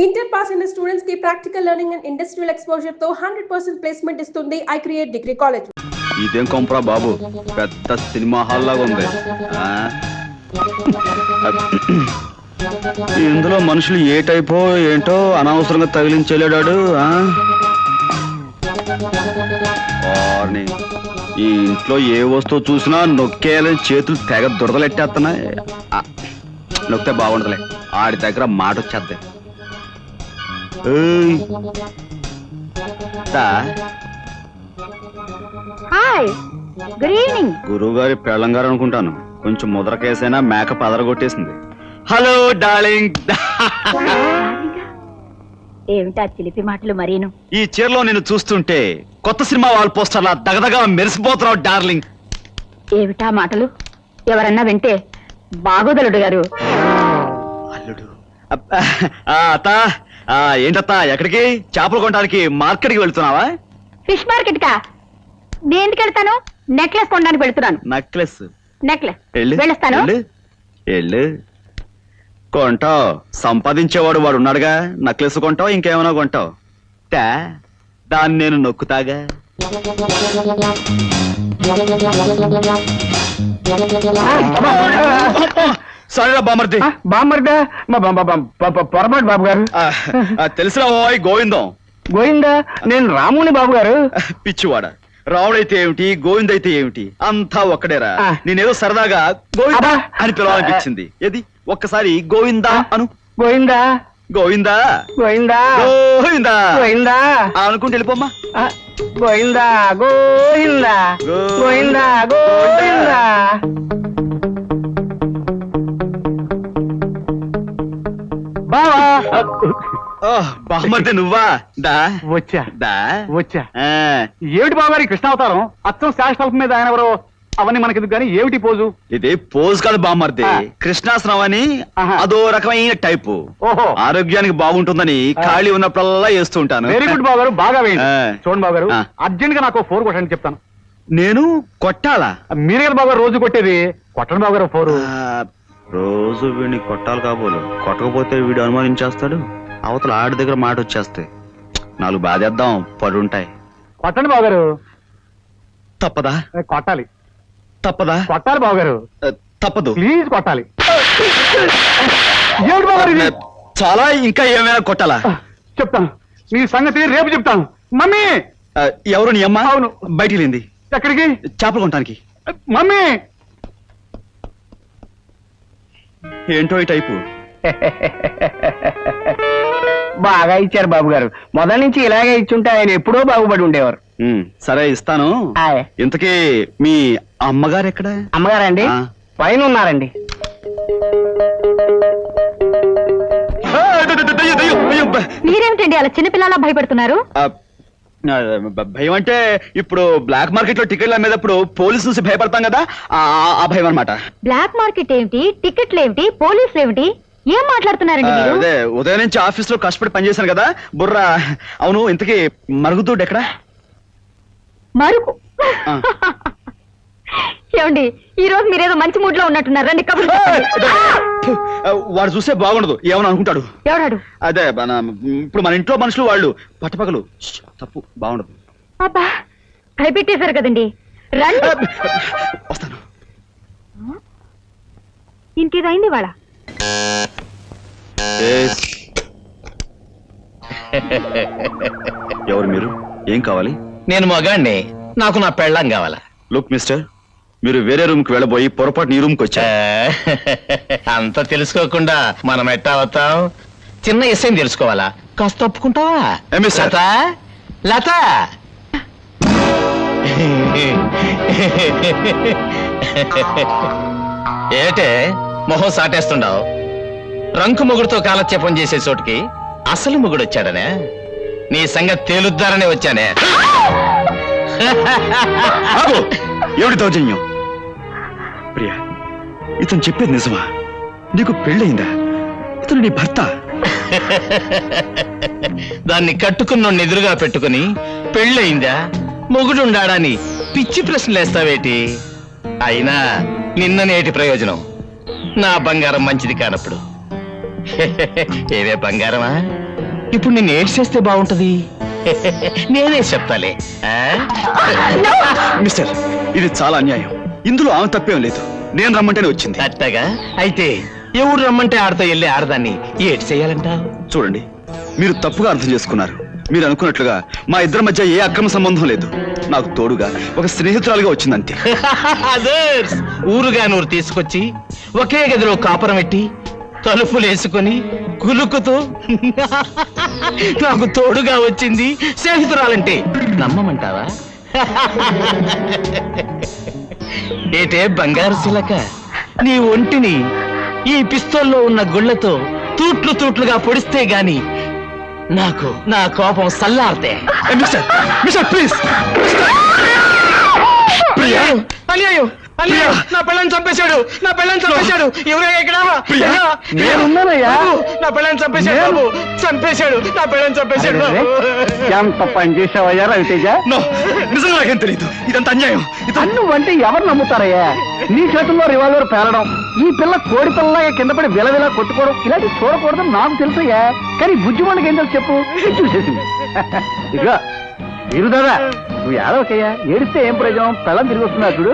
Inter pass in the students की practical learning and industrial exposure तो 100% placement ఇస్తుంది I create degree college. ఇదేం కొంపరా బాబు, పెద్ద సినిమా హాల్ లాగా ఉంది. ఇందులో మనుషులు ఏ టైపో ఏంటో అనవసరంగా తగిలించలేడాడు. ఈ ఇంట్లో ఏ వస్తువు చూసినా నొక్కేయాలని చేతులు తెగ దురదలెట్టేస్తున్నాయి. నొక్కితే బాగుండదులే, ఆడి దగ్గర మాట వచ్చేద్ది. గురువు గారి పెళ్ళంగారు అనుకుంటాను. కొంచెం ముద్ర కేసైనా మేకప్ అదరగొట్టేసింది. Hello darling. ఏమిటా చిలిపి మాటలు మరీను? ఈ చీరలో నేను చూస్తుంటే కొత్త సినిమా వాల్ పోస్టర్లా దగదగా మెరిసిపోతున్నావు డార్లింగ్. ఏమిటా మాటలు? ఎవరన్నా వింటే బాగోదలుడు గారు. అల్లుడు అత్త, ఏంటత్తా ఎక్కడికి? చేపలు కొనడానికి మార్కెట్కి వెళ్తున్నావా? ఫిష్ మార్కెట్ కా? దేనికి వెళ్తాను? నెక్లెస్ కొనడానికి వెళ్తున్నాను. నెక్లెస్? నెక్లెస్ వెళ్ళొస్తాను. వెళ్ళు, కొంటావు. సంపాదించేవాడు వాడు ఉన్నాడుగా. నెక్లెస్ కొంటావు, ఇంకేమైనా కొంటావు. దాన్ని నేను నొక్కుతాగా. సరేరా బామర్ది. బామర్దా? పొరపాటు బాబు గారు. తెలిసినా గోవిందం. గోవిందా? నేను రాముని బాబు గారు. పిచ్చివాడ, రావుడైతే ఏమిటి, గోవిందైతే ఏమిటి, అంతా ఒక్కడేరా. నేనేదో సరదాగా గోవిందా అని పిలవాలనిపించింది. ఏది ఒక్కసారి గోవిందా అను. గోవిందా గోవిందా గోవిందా గోవిందా గోవిందా అనుకుంటే వెళ్ళిపోమ్మా. గోవిందా గోవిందా గోవిందా గోవిందా. బావా బామర్ది నువ్వా? వచ్చా వచ్చా. ఏమిటి బాబు గారి కృష్ణావతారం? అచ్చం శాస్త్రాల మీద ఆయన ఎవరో. అవన్నీ మనకి కానీ ఏమిటి పోజు? ఇది పోజు కాదు బామర్ది, కృష్ణాసనం అని. అదో రకమైన టైపు. ఆరోగ్యానికి బాగుంటుందని ఖాళీ ఉన్నప్పుడల్లా వేస్తూ ఉంటాను. వెరీ గుడ్ బాబు గారు, బాగా వేయండి. చూడండి బాబు గారు, అర్జెంట్ గా నాకు 4 కొట్టండి చెప్తాను. నేను కొట్టాలా? మీరే కదా బాబు గారు రోజు కొట్టేది. కొట్టండి బాబు గారు 4. రోజు వీడిని కొట్టాలి కాబోలు. కొట్టకపోతే వీడు అనుమానించేస్తాడు. అవతల ఆడి దగ్గర మాట వచ్చేస్తాయి. 4 బాధేద్దాం, పడుంటాయి. కొట్టండి బాబు గారు. తప్పదా? కొట్టాలి. తప్పదా? కొట్టాలి బాబు గారు. తప్పదు, ప్లీజ్ కొట్టాలి. ఏమిటి బాబు గారు ఇది? చాలా, ఇంకా ఏమైనా కొట్టాలా? చెప్తాను, మీ సంగతి రేపు చెప్తాను. మమ్మీ. ఎవరు నీ అమ్మ? అవును. బయటికి లేంది. ఎక్కడికి? చేపలు కొనడానికి. మమ్మీ. ఏంటో ఈ టైపు? బాగా ఇచ్చారు బాబు గారు. మొదటి నుంచి ఇలాగే ఇచ్చుంటే ఆయన ఎప్పుడో బాగుపడి ఉండేవారు. సరే ఇస్తాను. ఇంతకీ మీ అమ్మగారు ఎక్కడ? అమ్మగారండి పైన ఉన్నారండి. మీరేమిటండి అలా చిన్నపిల్లలా భయపడుతున్నారు? భయం అంటే ఇప్పుడు బ్లాక్ మార్కెట్ లో టికెట్లు అమ్మేటప్పుడు పోలీసు నుంచి భయపడతాం కదా, ఆ భయం అనమాట. బ్లాక్ మార్కెట్ ఏమిటి, టికెట్లు ఏమిటి, పోలీసులు ఏమిటి, ఏం మాట్లాడుతున్నారండి మీరు? అదే ఉదయం నుంచి ఆఫీస్ లో కష్టపడి పనిచేశాను కదా, బుర్ర. అవును, ఇంతకీ మరుగుదొడ్డు ఎక్కడ? మరుగు? ఏమండి, ఈ రోజు మీరేదో మంచి మూడ్ లో ఉన్నట్టున్నారు. రండి కబుర్లు చెప్పండి. వాడు చూస్తే బాగుండదు, ఏమని అనుకుంటాడు. ఎవడాడు? అదే ఇప్పుడు మన ఇంట్లో మనుషులు వాళ్ళు పట్టపగలు. తప్పు, బాగుండదు. అబ్బా, భయపెట్టేశారు కదండి. రండి. వస్తాను. ఇంకేదైంది వాళ్ళ? ఎవరు మీరు? ఏం కావాలి? నేను మగాణ్ణి, నాకు నా పెళ్ళం కావాలా. లుక్ మిస్టర్, మీరు వేరే రూమ్ కి వెళ్ళబోయి పొరపాటు నీ రూమ్ కి వచ్చా. అంత తెలుసుకోకుండా మనం ఎట్టా అవుతాం? చిన్న విషయం తెలుసుకోవాలా? కాస్త తప్పుకుంటావా? లత, లత. ఏటే మొహం సాటేస్తుండవు? రంకు మొగుడుతో కాలక్షేపం చేసే చోటుకి అసలు మొగుడు వచ్చాడనే? నీ సంగతి తేలుద్దారనే వచ్చానే. ఏమిటి దౌర్జన్యం? ప్రియా, ఇతను చెప్పేది నిజమా? నీకు పెళ్ళయిందా? ఇతను నీ భర్త? దాన్ని కట్టుకున్న ఎదురుగా పెట్టుకుని పెళ్ళయిందా, మొగుడుండాడని పిచ్చి ప్రశ్నలేస్తావేటి? అయినా నిన్న నేటి ప్రయోజనం నా బంగారం మంచిది కానప్పుడు ఏవే బంగారమా, ఇప్పుడు నిన్ను ఏడ్చేస్తే బాగుంటది. నేనే చెప్తాలే. మిస్టర్, ఇది చాలా అన్యాయం. ఇందులో ఆమె తప్పేం లేదు. నేను రమ్మంటేనే వచ్చింది. అట్టగా అయితే ఎవరు రమ్మంటే ఆడతో వెళ్ళి ఆడదాన్ని ఏడ్ చేయాలంటావు? చూడండి, మీరు తప్పుగా అర్థం చేసుకున్నారు. మీరు అనుకున్నట్లుగా మా ఇద్దరి మధ్య ఏ అక్రమ సంబంధం లేదు. నాకు తోడుగా ఒక స్నేహితురాలుగా వచ్చిందంతే. అదర్స్ ఊరుగా నూరు తీసుకొచ్చి ఒకే గదిలో కాపురం పెట్టి తలుపులు వేసుకొని కులుకుతూ నాకు తోడుగా వచ్చింది స్నేహితురాలంటే నమ్మమంటావా? ఏటే బంగారు శిలక, నీ ఒంటిని ఈ పిస్తోల్లో ఉన్న గుళ్ళతో తూట్లు తూట్లుగా పొడిస్తే గాని నాకు నా కోపం సల్లార్తే. Mister, mister please. అన్యాయం, అన్యాయం, అన్యాయం. నా పిల్లని చంపేశాడు, నా పిల్లని చంపేశాడు. ఎవరయ్యా ఇక్కడ? నేనున్నానయ్యా. బాబు, నా పిల్లని చంపేశాడు బాబు, చంపేశాడు, నా పిల్లని చంపేశాడు బాబు. ఎంత పని చేసావయ్యా రవితేజ? నో, నిజంగా నాకేం తెలియదు. ఇదంతా అన్యాయం. నువ్వంటే ఎవరు నమ్ముతారయ్యా? నీ చేతుల్లో రివాల్వర్ పేలడం, ఈ పిల్ల కోడి పిల్లలాగా కింద పడి విలవిలా కొట్టుకోవడం, ఇలాంటి చూడకూడదని నాకు తెలుసయ్యా. కానీ బుజ్జిమండకి ఏం తెలుసు చెప్పు? చూసేసింది. ఇదిగో వీరు దాదా, నువ్వు ఏడవకయ్యా. ఏడిస్తే ఏం ప్రయోజనం? పిల్లని తిరిగి వస్తున్నా చూడు.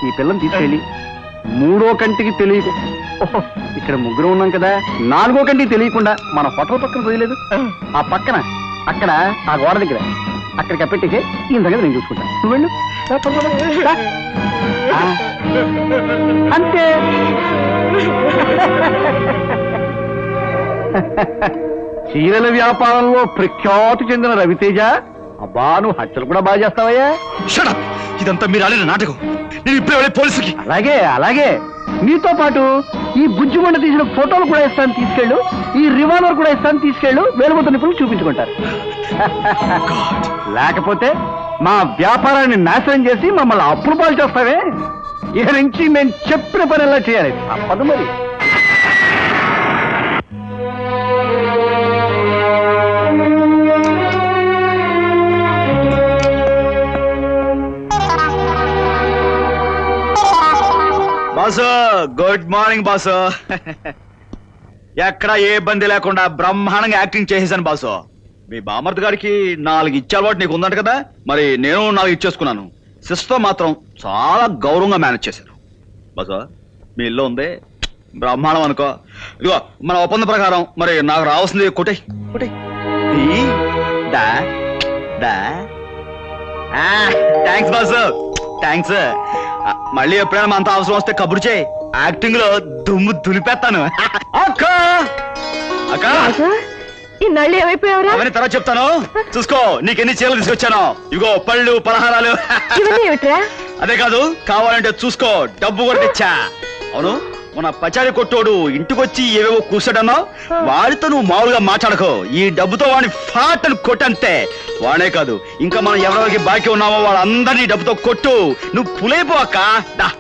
ఈ పిల్లని తీసుకెళ్ళి 3వ కంటికి తెలియదు, ఇక్కడ ముగ్గురు ఉన్నాం కదా, 4వ కంటికి తెలియకుండా మన హోటల్ పక్కన పోయలేదు, ఆ పక్కన అక్కడ ఆ గోడ దగ్గర అక్కడికి పెట్టేసి ఈ దగ్గర నేను చూసుకుంటాను. నువ్వు వెళ్ళు. అంతే. చీరల వ్యాపారంలో ప్రఖ్యాతి చెందిన రవితేజ, అబ్బా నువ్వు హత్యలు కూడా బాగా చేస్తావయ్యా. Shut up! ఇదంతా మీరు ఆడిన నాటకం. నేను ఇప్పుడే వెళ్ళి పోలీసుకి. అలాగే అలాగే, నీతో పాటు ఈ బుజ్జిమండ తీసిన ఫోటోలు కూడా ఇస్తాను, తీసుకెళ్ళు. ఈ రివాల్వర్ కూడా ఇస్తాను, తీసుకెళ్ళు. వేలుముద్ర నిపుణులు చూపించుకుంటారు. లేకపోతే మా వ్యాపారాన్ని నాశనం చేసి మమ్మల్ని అప్పులు పాలు చేస్తావే. ఇక నుంచి మేము చెప్పిన పని ఎలా చేయాలి? తప్పదు మరి. Boss, good morning boss. ఎక్కడ ఏ ఇబ్బంది లేకుండా బ్రహ్మాండంగా యాక్టింగ్ చేసేసాను బాసు. మీ బామర్ది గారికి 4 ఇచ్చే అలవాటు నీకు ఉందంట కదా, మరి నేను 4 ఇచ్చేసుకున్నాను. సిస్టర్తో మాత్రం చాలా గౌరవంగా మేనేజ్ చేశాను బాసు. మీ ఇల్లు ఉంది, బ్రహ్మాండం అనుకో. ఇదిగో మన ఒప్పంద ప్రకారం మరి నాకు రావాల్సింది కొట్టే కొట్టే. Thanks boss, thanks. మళ్ళీ ఎప్పుడైనా అంత అవసరం వస్తే కబురు చేయి. యాక్టింగ్ లో దుమ్ము దులిపేస్తాను. అక్క అక్క, ఇన్నాళ్ళు ఏమైపోయావురా? అవన్నీ తర్వాత చెప్తాను, చూసుకో. నీకెన్ని చీరలు తీసుకొచ్చాను. ఇగో పళ్ళు, పలహారాలు. ఇవన్నీ ఏమిట్రా? అదే కాదు, కావాలంటే చూసుకో, డబ్బు కూడా తెచ్చా. అవును, మన పచారి కొట్టోడు ఇంటికొచ్చి ఏవేవో కూర్చోడన్నా, వాడితో నువ్వు మామూలుగా మాట్లాడకో. ఈ డబ్బుతో వాడిని ఫాట్ అని కొట్టంతే. వాడే కాదు, ఇంకా మనం ఎవరెవరికి బాకీ ఉన్నామో వాళ్ళందరినీ డబ్బుతో కొట్టు. నువ్వు పులైపో అక్క. దా.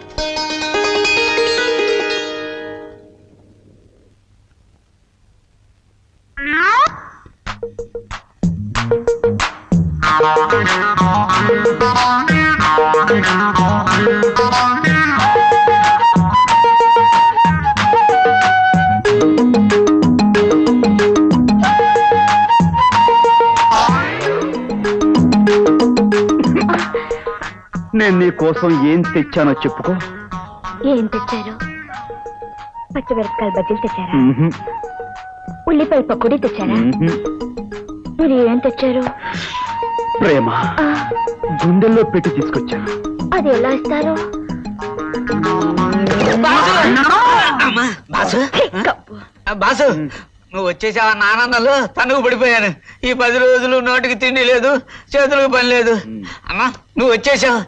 నేను నీ కోసం ఏం తెచ్చానో చెప్పుకో. ఏం తెచ్చారు? పచ్చిమిరపకాయల బజ్జీలు తెచ్చారా? ఉల్లిపాయ పకోడీ తెచ్చారా? మీరు ఏం తెచ్చారు? ప్రేమ గుండెల్లో పెట్టి తీసుకొచ్చాను. అది ఎలా ఇస్తారు? బాసు, నువ్వు వచ్చేసావా? ఆనందంలో తనుగు పడిపోయాను. ఈ 10 రోజులు నోటికి తిండి లేదు, చేతులకు పని లేదు. అమ్మా నువ్వు వచ్చేసావు,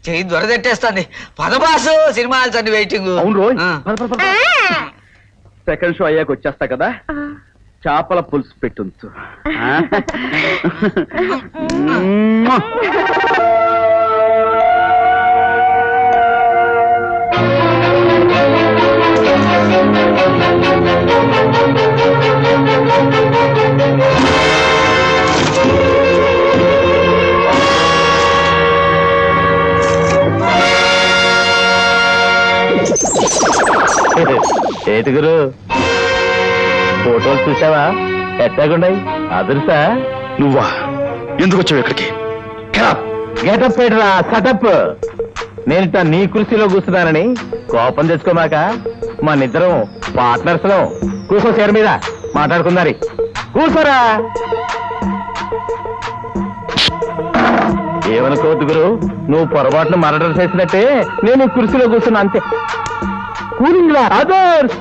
చెయ్యి దొరదెట్టేస్తుంది. పద బాసు, సినిమా హాల్స్ అన్ని వెయిటింగ్. అవును రోజు సెకండ్ షో అయ్యాక వచ్చేస్తా కదా, చేపల పులుసు పెట్టుంచు. ఏటి గురు, ఫోటోలు చూసావా ఎట్టాగుండాయి అదురుసా నువ్వా ఎందుకు వచ్చావు ఇక్కడికి గెటప్ పెట్టరా సటప్ నేనిట నీ కుర్చీలో కూర్చున్నానని కోపం తెచ్చుకోమాక మనిద్దరం పార్ట్నర్స్ లో కూర్చో చీర మీద మాట్లాడుకుందారి కూర్చోరా ఏమనుకోవద్దు గురు నువ్వు పొరపాటున మర్డర్ చేసినట్టే నేను ఈ కుర్చీలో కూర్చున్నా అంతే కూలింగ్ అదర్స్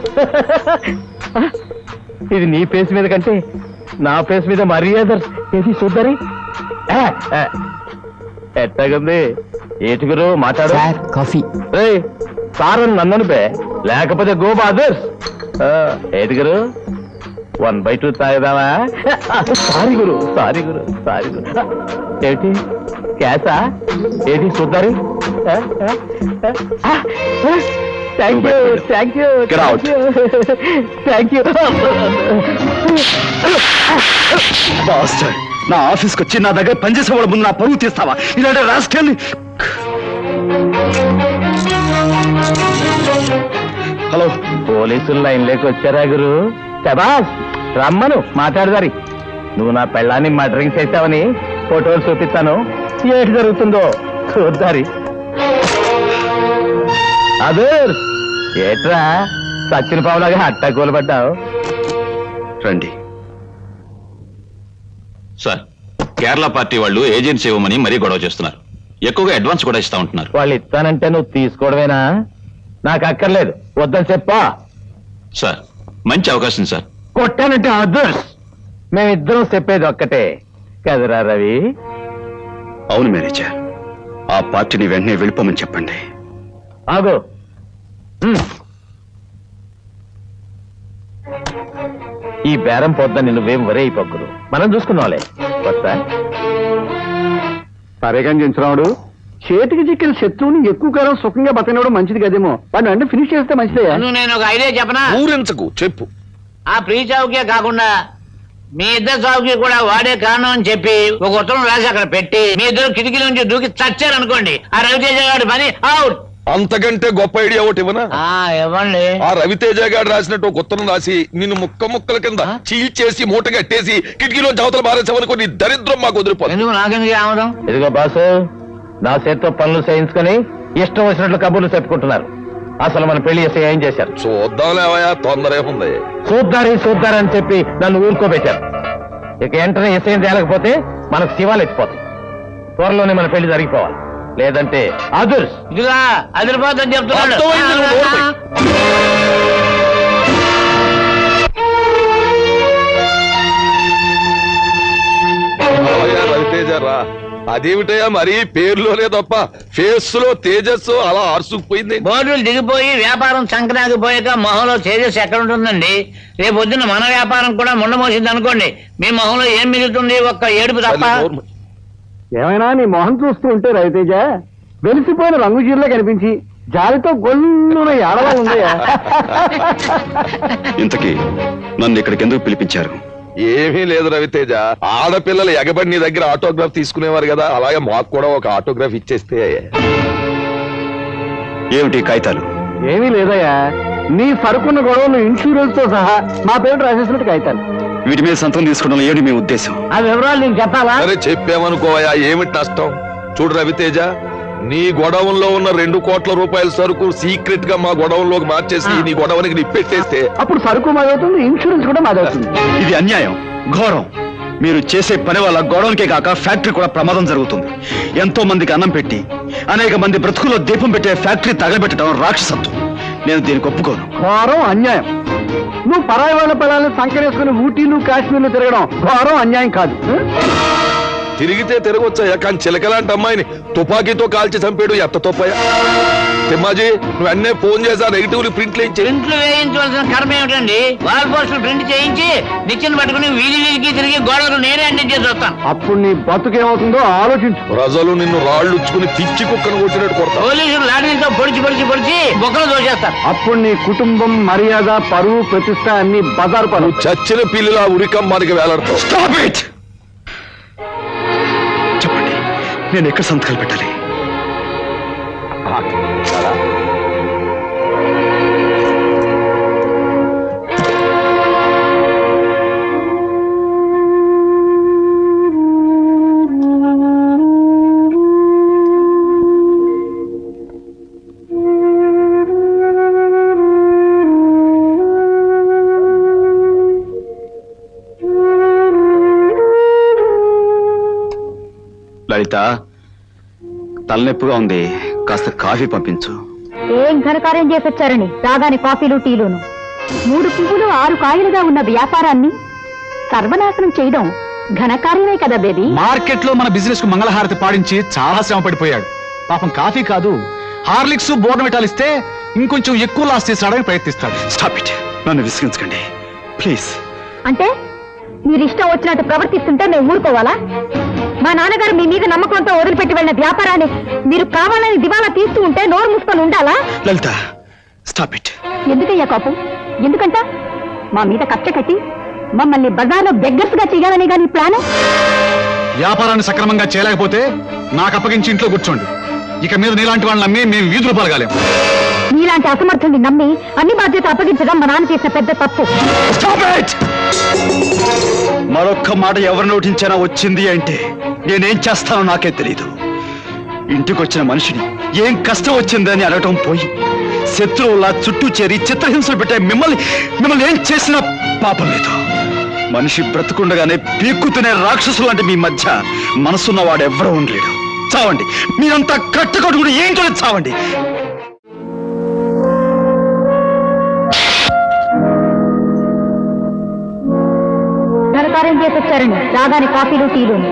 ఇది నీ ఫేస్ మీద కంటే నా ఫేస్ మీద మరీ అదర్స్ ఏది చూద్దరి ఎట్టగుంది ఏటి గురు మాట్లాడు కాఫీ సార్ అని నన్ను పే లేకపోతే గోబా అదర్స్ ఏటి గురు 1/2 తాగుదామా సారీ గురు సారీ గురు సారీ గురు ఏటి క్యాసా ఏటి చూద్దరి thank you thank you Get out. Thank you bastard నా ఆఫీస్కి వచ్చి నా దగ్గర పనిచేసే వాళ్ళ ముందు నా పరువు తీస్తావా ఇలాంటి రాసుకెళ్ళి హలో పోలీసులు లైన్లోకి వచ్చారా గురు శబాష్ రమ్మను మాట్లాడదారి నువ్వు నా పెళ్ళాన్ని మర్డరింగ్ చేశావని ఫోటోలు చూపిస్తాను ఏటి జరుగుతుందో చూద్దారి అదే ఏట్రా సచ్చిన పావులాగా అట్టా కూలబడ్డావు రండి సార్ కేరళ పార్టీ వాళ్ళు ఏజెన్సీ ఇవ్వమని మరీ గొడవ చేస్తున్నారు. ఎక్కువగా అడ్వాన్స్ కూడా ఇస్తా ఉంటున్నారు. వాళ్ళు ఇస్తానంటే నువ్వు తీసుకోవడమేనా? నాకు అక్కర్లేదు, వద్దని చెప్పా. సార్ మంచి అవకాశం సార్. కొట్టానంటే అదర్స్ మేమిద్దరం చెప్పేది ఒక్కటే కదరా రవి? అవును మేనేజర్, ఆ పార్టీని వెంటనే వెళ్ళిపోమని చెప్పండి. ఆగు. ఈ బేరం పొద్దని నువ్వేం వరే అయిపోకురు, మనం చూసుకున్నావులే. వస్తా. సరే కానీ చించరావుడు, చేతికి చిక్కిన శత్రువుని ఎక్కువ కాలం సుఖంగా బతకనివ్వడం మంచిది కదేమో. వాడిని అంటే ఫినిష్ చేస్తే మంచిదే. నేను ఒక ఐడియా చెప్పనా? ఊరించకు, చెప్పు. ఆ ప్రీ చౌకే కాకుండా మీ ఇద్దరు చౌకి కూడా వాడే కారణం అని చెప్పి ఒక ఉత్తరం రాసి అక్కడ పెట్టి మీ ఇద్దరు కిటికీ నుంచి దూకి చచ్చారనుకోండి, ఆ రవితేజ గారి పని అవుట్. అంతకంటే గొప్ప ఐడియా ఒకటి ఇవ్వనా? ఇవ్వండి. ఆ రవితేజ గారు రాసినట్టు ఒక ఉత్తరం రాసి నిన్ను ముక్కల కింద చీల్చేసి మూట కట్టేసి కిటికీలో జావతలు మారేసామనుకో, నీ దరిద్రం మాకు వదిలిపోతుంది. ఎందుకు నాకెందుకు ఆమదం? ఇదిగో బాసు, నా చేతితో పనులు చేయించుకొని ఇష్టం వచ్చినట్లు కబుర్లు చెప్పుకుంటున్నారు. అసలు మన పెళ్లి చేసి ఏం చేశారు? చూద్దాంలేవయా, తొందర ఏముంది? చూద్దారని చెప్పి నన్ను ఊరుకోబెట్టారు. ఇక వెంటనే ఎస్ఐం తేలకపోతే మనకు శివాలు ఎత్తిపోతాయి. త్వరలోనే మన పెళ్లి జరిగిపోవాలి, లేదంటే అదర్స్. ఇదిగా అదిరిపోతుందని చెప్తున్నాడు. అర్థమైంది, నువ్వు నోరు రవితేజ రా. అదేమిటయ్యా, మరి పేరులోనే తప్ప ఫేస్ లో తేజస్సు అలా ఆర్సుకుపోయింది. బోర్డులు దిగిపోయి వ్యాపారం సంక్రాంతిపోయాక మొహంలో తేజస్ ఎక్కడ ఉంటుందండి? రేపు పొద్దున్న మన వ్యాపారం కూడా ముండమోసింది అనుకోండి, మీ మొహంలో ఏం మిగులుతుంది? ఒక్క ఏడుపు తప్ప. ఏమైనా నీ మొహం చూస్తూ ఉంటే రవితేజ వెలిసిపోయిన రంగు చీరలో కనిపించి జాలితో గొల్లున ఏడవా ఉందయ్యా. ఇంతకీ నన్ను ఇక్కడికి ఎందుకు పిలిపించారు? ఏమీ లేదు రవితేజ, ఆడపిల్లలు ఎగబడి నీ దగ్గర ఆటోగ్రాఫ్ తీసుకునేవారు కదా, అలాగే మాకు కూడా ఒక ఆటోగ్రాఫ్ ఇచ్చేస్తే. ఏమిటి కాగితాలు? ఏమీ లేదయ్యా, నీ సరుకున్న గొడవలు ఇన్సూరెన్స్ తో సహా మా పేరు రాసేసినట్టు కాగితాలు. వీటి మీద సంతకం తీసుకోవడం ఏమిటి మీ ఉద్దేశం? ఆ వివరాలు నేను చెప్పాలా? సరే చెప్పామనుకోవయా, ఏమిటి నష్టం? చూడు రవితేజ, నీ గొడవంలో ఉన్న 2 కోట్ల రూపాయల సరుకు సీక్రెట్ గా మా గొడవంలోకి మార్చేసి నీ గొడవనికి నిప్పెట్టేస్తే అప్పుడు సరుకు మాదవుతుంది, ఇన్సూరెన్స్ కూడా మాదవుతుంది. ఇది అన్యాయం, ఘోరం. మీరు చేసే పని వల్ల గొడవనికే కాక ఫ్యాక్టరీ కూడా ప్రమాదం జరుగుతుంది. ఎంతో మందికి అన్నం పెట్టి అనేక మంది బ్రతుకుల్లో దీపం పెట్టే ఫ్యాక్టరీ తగలబెట్టడం రాక్షసత్వం. నేను దీనికి ఒప్పుకోను. ఘోరం, అన్యాయం. నువ్వు పరాయి వాళ్ళ పిల్లల్ని సంకరేసుకుని ఊటీలు కాశ్మీర్లు తిరగడం ఘోరం, అన్యాయం కాదు. తిరిగితే తిరగొచ్చాయా, కానీ చిలకలాంటి అమ్మాయిని తుపాకీతో కాల్చి చంపేడు ఎత్త తోపయ్యా. తిమ్మాజీ, నువ్వు అన్నే ఫోన్ చేసి ఆ నెగిటివ్లు ప్రింట్లు వేయించి. ప్రింట్లు వేయించవలసిన కర్మ ఏమిటండి? వాల్ పోస్టులు ప్రింట్ చేయించి నిచ్చెన పట్టుకుని వీధి వీధికి తిరిగి గోడలు నేనే అంటించేసి వస్తాను. అప్పుడు నీ బతుకేమవుతుందో ఆలోచించు. ప్రజలు నిన్ను రాళ్ళుచ్చుకుని పిచ్చి కుక్కను కొట్టినట్టు కొడతావు. పోలీసులు లాఠీలతో పొడిచి బొక్కలు దోచేస్తారు. అప్పుడు నీ కుటుంబం, మర్యాద, పరువు, ప్రతిష్ట అన్ని బజారు పనులు. చచ్చిన పిల్లిలా ఉరికమ్మానికి వేలాడతావు. Stop it! చెప్పండి, నేను ఎక్కడ సంతకాలు పెట్టాలి? లలిత, తలనొప్పిగా ఉంది, కాస్త కాఫీ పంపించు. ఏం ఘనకార్యం చేసొచ్చారని రాగానే కాఫీలు టీలోను. 3 పువ్వులు 6 కాయలుగా ఉన్న వ్యాపారాన్ని సర్వనాశనం చేయడం ఘనకార్యమే కదా బేబీ. మార్కెట్ లో మన బిజినెస్ కు మంగళహారతి పాడించి చాలా శ్రమ పడిపోయాడు. పాపం కాఫీ కాదు, హార్లిక్స్ బోర్నవిటాలు ఇస్తే ఇంకొంచెం ఎక్కువ లాస్ చేసాడని ప్రయత్నిస్తాడు. స్టాప్ ఇట్, నన్ను విసిగించకండి ప్లీజ్. అంటే మీరు ఇష్టం వచ్చినట్టు ప్రవర్తిస్తుంటే మేము ఊరుకోవాలా? మా నాన్నగారు మీ మీద నమ్మకంతో వదిలిపెట్టి వెళ్ళిన వ్యాపారాన్ని మీరు కావాలని దివాలా తీస్తూ ఉంటే నోరు మూసుకొని ఉండాలా? లలిత స్టాప్ ఇట్. ఎందుకయ్యా కోపం? ఎందుకంట మా మీద కచ్చ కట్టి మమ్మల్ని బజార్లో బెగ్గర్స్ గా చేయాలని గాని ప్లాన్. వ్యాపారాన్ని సక్రమంగా చేయలేకపోతే నాకు అప్పగించి ఇంట్లో కూర్చోండి. ఇక మీద నీలాంటి వాళ్ళని నమ్మి మేము వీధులు పలగాలేం. నీలాంటి అసమర్థుల్ని నమ్మి అన్ని బాధ్యత అప్పగించడం మా నాన్న చేసిన పెద్ద తప్పు. Stop it. మరొక్క మాట ఎవరు నోటించైనా వచ్చింది అంటే నేనేం చేస్తానో నాకే తెలీదు. ఇంటికి వచ్చిన మనిషిని ఏం కష్టం వచ్చిందని అనటం పోయి శత్రువులా చుట్టూ చేరి చిత్రహింసలు పెట్టే మిమ్మల్ని ఏం చేసినా పాపం లేదు. మనిషి బ్రతుకుండగానే పీక్కుతునే రాక్షసులు అంటే మీ మధ్య మనసున్న వాడు ఎవరూ ఉండలేడు. చావండి, మీరంతా కట్టుకట్టుకుని ఏంటో చావండి. ఘనకార్యం చేసొచ్చారని రాగానే కాఫీలు టీలోను.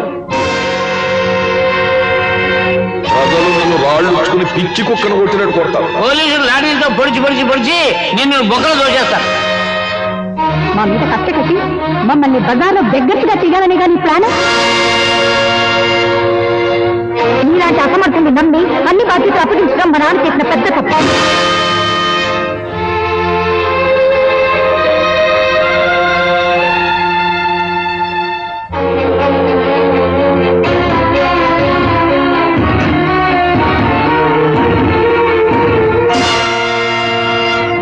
ప్రజలు నన్ను రాళ్ళు ఉంచుకుని పిచ్చి కుక్కను కొట్టినట్టు కొడతారు. పోలీసులు లాఠీలతో పొడిచి నిన్ను బొక్కలు దోచేస్తారు. మా మీద కచ్చ కట్టి మమ్మల్ని బజార్లో బెగ్గర్స్ గా చేయాలని గాని ప్లాన్. నీలాంటి అసమర్థుల్ని నమ్మి అన్ని బాధ్యతలు అప్పగించడం మా నాన్న చేసిన పెద్ద తప్పు.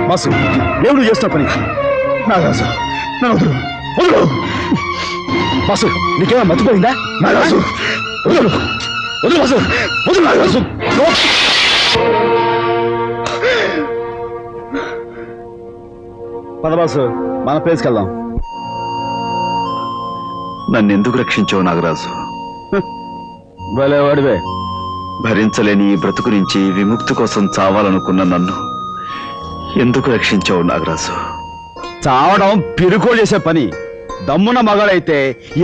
బాసు, దేవుడు చేస్తున్న పని నాగరాజు, నన్ను వదులు, వదులు. బాసు, నీకేమైనా మర్చిపోయిందా? నాగరాజు వదులు, వదులు బాసు, వదులు నాగరాజు. పద బాసు, మన ప్లేస్కి వెళ్దాం. నన్ను ఎందుకు రక్షించావు నాగరాజు? భలేవాడివే. భరించలేని ఈ బ్రతుకు నుంచి విముక్తి కోసం చావాలనుకున్న నన్ను ఎందుకు రక్షించావు నాగరాజు? చావడం పిరుకోలు చేసే పని. దమ్మున్న మగాడైతే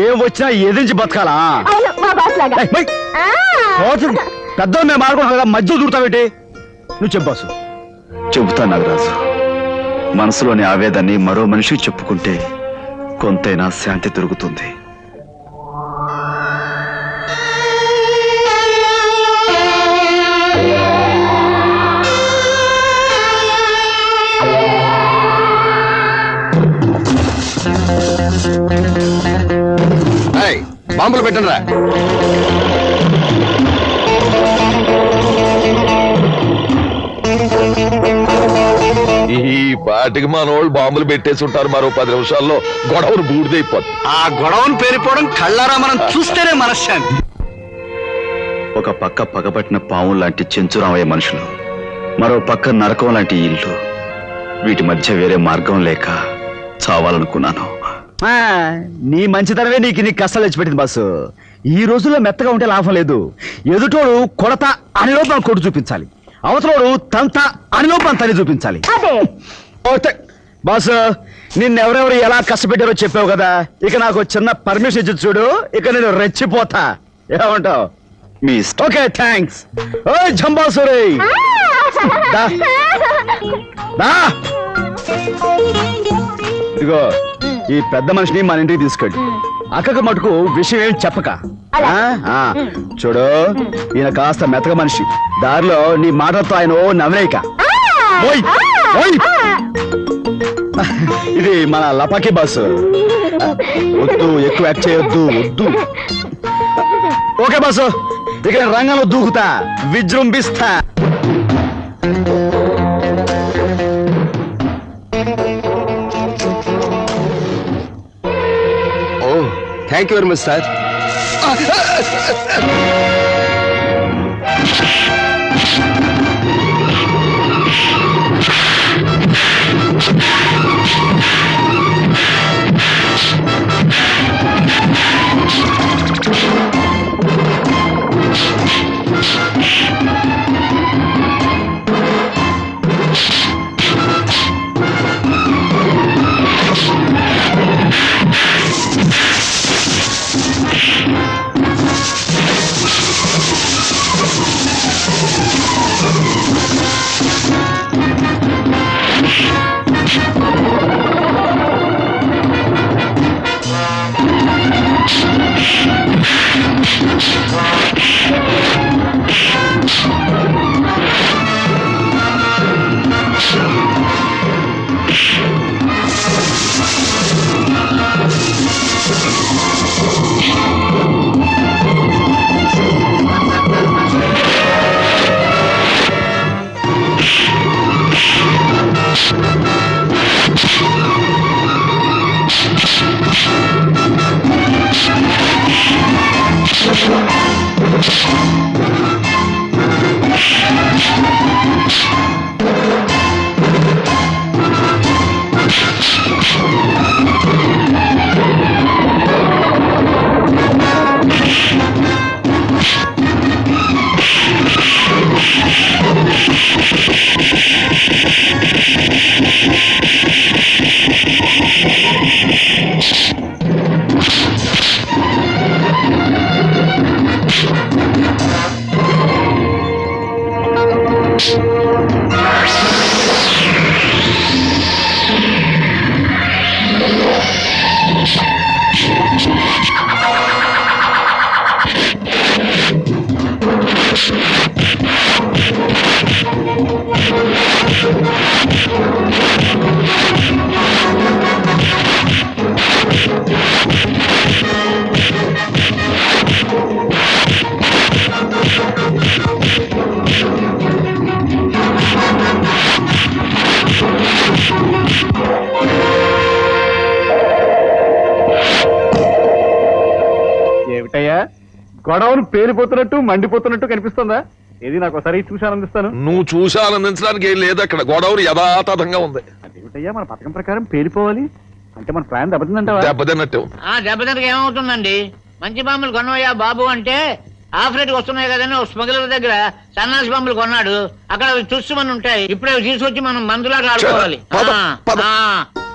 ఏం వచ్చినా ఎదిరించి బతకాలా? పెద్ద మేము ఆడుకున్నాం కదా, మధ్య దూరుతావేటి? నువ్వు చెప్పాసు. చెబుతా నాగరాజు, మనసులోని ఆవేదాన్ని మరో మనిషికి చెప్పుకుంటే కొంతైనా శాంతి దొరుకుతుంది. బాంబులు పెట్టండి రా. ఈ పాటికి మన వాళ్ళు బాంబులు పెట్టేసి ఉంటారు. మరో 10 నిమిషాల్లో గొడవను బూడిదైపోద్ది. ఆ గొడవను పేరిపోవడం కళ్ళారా మనం చూస్తేనే మనశ్శాంతి. ఒక పక్క పగబట్టిన పాము లాంటి చెంచురామయ్య మనుషులు, మరో పక్క నరకం లాంటి ఇల్లు. వీటి మధ్య వేరే మార్గం లేక చావాలనుకున్నాను. నీ మంచితనమే నీకు కష్టాలు తెచ్చిపెట్టింది బాసు. ఈ రోజుల్లో మెత్తగా ఉంటే లాభం లేదు. ఎదుటోడు కొడత అని లోపల కొడు చూపించాలి, అవతలోడు తంత అని లోపల తని చూపించాలి. బాసు, నిన్నెవరెవరు ఎలా కష్టపెట్టారో చెప్పావు కదా, ఇక నాకు చిన్న పర్మిషన్ ఇచ్చి చూడు, ఇక నేను రెచ్చిపోతా. ఏమంటావు? మీ ఓకే, థ్యాంక్స్. ఓ జంబాసురే, ఇదిగో ఈ పెద్ద మనిషిని మన ఇంటికి తీసుకెళ్ళి అక్కకు మటుకు విషయం ఏం చెప్పక. చూడు, ఈయన కాస్త మెత్తగా మనిషి. దారిలో నీ మాటలతో ఆయన నవ్వేయక. ఇది మన లపాకి బాసు. వద్దు, ఎక్కువ యాక్ట్ చేయొద్దు, వద్దు. ఓకే బాసు, ఇక రంగంలో దూకుతా, విజృంభిస్తా. Thank you very much sir. ఏమిటయ్యా గొడవను పేలిపోతున్నట్టు మండిపోతున్నట్టు కనిపిస్తుందా? ఏది నాకు ఒకసారి చూసి ఆనందిస్తాను. నువ్వు చూసి ఆనందించడానికి ఏం లేదు, అక్కడ గొడవలు యథాతథంగా ఉంది. అదేమిటయ్యా మన పథకం ప్రకారం పేలిపోవాలి అంటే మన ప్లాన్ దెబ్బతిందంటావా? దెబ్బతిన్నట్టే ఉంది. దెబ్బతినకి ఏమవుతుందండి? మంచి బాంబులు కొనవయ్యా బాబు అంటే ఆఫరేట్ వస్తున్నాయి కదండి. ఒక స్మగ్లర్ దగ్గర సన్నాసి బాంబులు కొన్నాడు. అక్కడ చూసి మనం ఉంటాయి. ఇప్పుడే తీసుకొచ్చి మనం మందులాగా ఆడుకోవాలి. పద, పద.